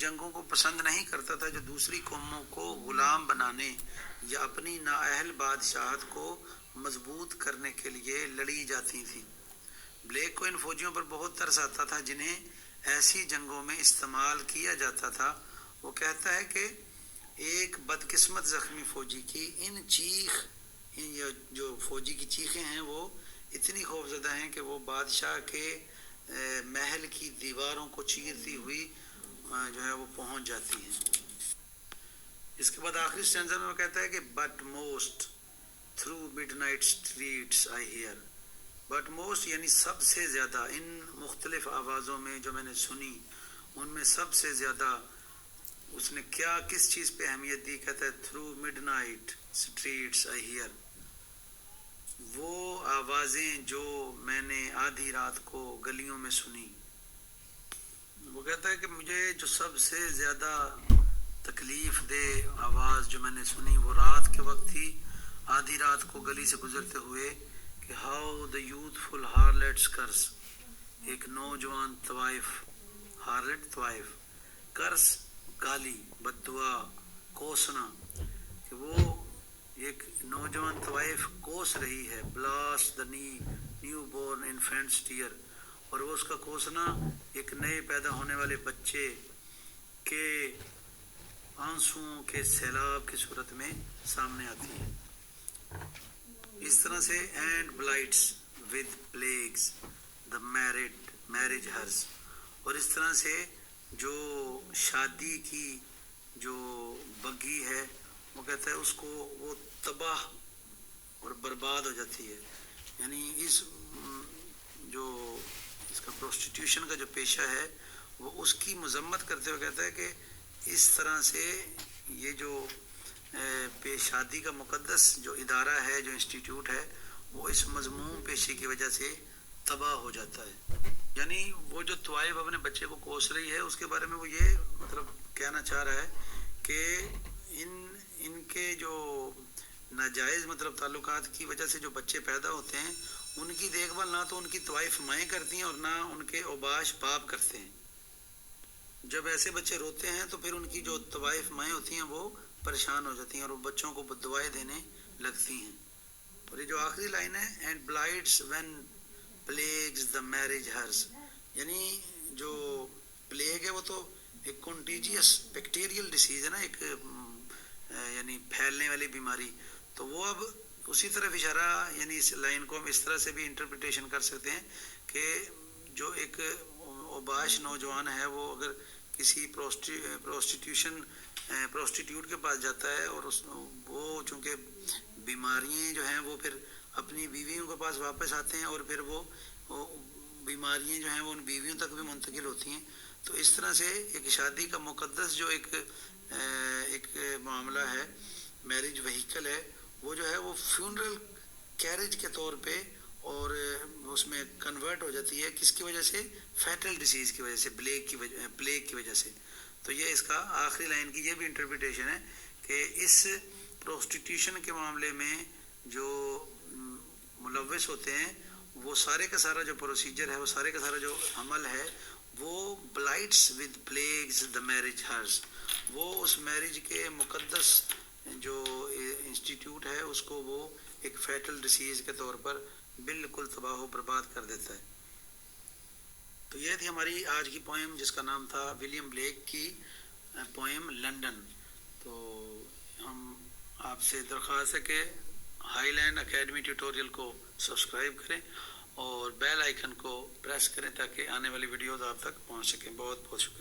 جنگوں کو پسند نہیں کرتا تھا جو دوسری قوموں کو غلام بنانے یا اپنی نااہل بادشاہت کو مضبوط کرنے کے لیے لڑی جاتی تھیں۔ بلیک کو ان فوجیوں پر بہت ترس آتا تھا جنہیں ایسی جنگوں میں استعمال کیا جاتا تھا۔ وہ کہتا ہے کہ ایک بدقسمت زخمی فوجی کی جو فوجی کی چیخیں ہیں وہ اتنی خوفزدہ ہیں کہ وہ بادشاہ کے محل کی دیواروں کو چیرتی ہوئی جو ہے وہ پہنچ جاتی ہیں۔ اس کے بعد آخری اسٹینزا میں وہ کہتا ہے کہ but most through midnight streets I hear, but most یعنی سب سے زیادہ، ان مختلف آوازوں میں جو میں نے سنی ان میں سب سے زیادہ اس نے کس چیز پہ اہمیت دی؟ کہتا ہے through midnight streets I hair, وہ آوازیں جو میں نے آدھی رات کو گلیوں میں سنی۔ وہ کہتا ہے کہ مجھے جو سب سے زیادہ تکلیف دہ آواز جو میں نے سنی وہ رات کے وقت تھی، آدھی رات کو گلی سے گزرتے ہوئے، کہ ہاؤ دا یوتھفل ہارلٹس کرس، ایک نوجوان طوائف، ہارلٹ طوائف، کرس گالی، بددعا، کوسنا، کہ وہ ایک نوجوان طوائف کوس رہی ہے، blasts the new born infants tear, اور وہ اس کا کوسنا ایک نئے پیدا ہونے والے بچے کے آنسوؤں کے سیلاب کی صورت میں سامنے آتی ہے۔ اس طرح سے and blights with plagues the marriage hearse, اور اس طرح سے جو شادی کی جو بگی ہے وہ کہتا ہے اس کو وہ تباہ اور برباد ہو جاتی ہے، یعنی اس کا پروسٹیٹیوشن کا جو پیشہ ہے وہ اس کی مذمت کرتے ہوئے کہتا ہے کہ اس طرح سے یہ جو شادی کا مقدس جو ادارہ ہے، جو انسٹیٹیوٹ ہے، وہ اس مذموم پیشے کی وجہ سے تباہ ہو جاتا ہے۔ یعنی وہ جو طوائف اپنے بچے کو کوس رہی ہے اس کے بارے میں وہ یہ مطلب کہنا چاہ رہا ہے کہ ان کے جو ناجائز مطلب تعلقات کی وجہ سے جو بچے پیدا ہوتے ہیں ان کی دیکھ بھال نہ تو ان کی طوائف مائیں کرتی ہیں اور نہ ان کے اوباش باپ کرتے ہیں۔ جب ایسے بچے روتے ہیں تو پھر ان کی جو طوائف مائیں ہوتی ہیں وہ پریشان ہو جاتی ہیں اور وہ بچوں کو بددعائیں دینے لگتی ہیں۔ اور یہ جو آخری لائن ہے and blights when plagues the marriage hearse, یعنی جو پلیگ ہے وہ تو ایک کنٹیجیس بیکٹیریل ڈیسیز ہے نا، ایک یعنی پھیلنے والی بیماری، تو وہ اب اسی طرف اشارہ، یعنی اس لائن کو ہم اس طرح سے بھی انٹرپریٹیشن کر سکتے ہیں کہ جو ایک اوباش نوجوان ہے وہ اگر کسی پروسٹیٹیوٹ کے پاس جاتا ہے اور وہ چونکہ بیماریاں جو ہیں وہ پھر اپنی بیویوں کے پاس واپس آتے ہیں اور پھر وہ بیماریاں جو ہیں وہ ان بیویوں تک بھی منتقل ہوتی ہیں، تو اس طرح سے ایک شادی کا مقدس جو ایک معاملہ ہے، میرج وہیکل ہے، وہ جو ہے وہ فیونرل کیریج کے طور پہ اور اس میں کنورٹ ہو جاتی ہے، کس کی وجہ سے؟ فیٹل ڈیسیز کی وجہ سے، پلیگ کی وجہ سے۔ تو یہ اس کا آخری لائن کی یہ بھی انٹرپریٹیشن ہے کہ اس پروسٹیٹیوشن کے معاملے میں جو ملوث ہوتے ہیں وہ سارے کا سارا جو پروسیجر ہے، وہ سارے کا سارا جو عمل ہے، وہ بلائٹس with plagues the marriage hers, وہ اس میرج کے مقدس جو انسٹیٹیوٹ ہے اس کو وہ ایک فیٹل ڈیسیز کے طور پر بالکل تباہ و برباد کر دیتا ہے۔ تو یہ تھی ہماری آج کی پوئم جس کا نام تھا ولیم بلیک کی پوئم لنڈن۔ تو ہم آپ سے درخواست ہے کہ ہائی لینڈ اکیڈمی ٹیوٹوریل کو سبسکرائب کریں اور بیل آئیکن کو پریس کریں تاکہ آنے والی ویڈیوز آپ تک پہنچ سکیں۔ بہت بہت شکریہ۔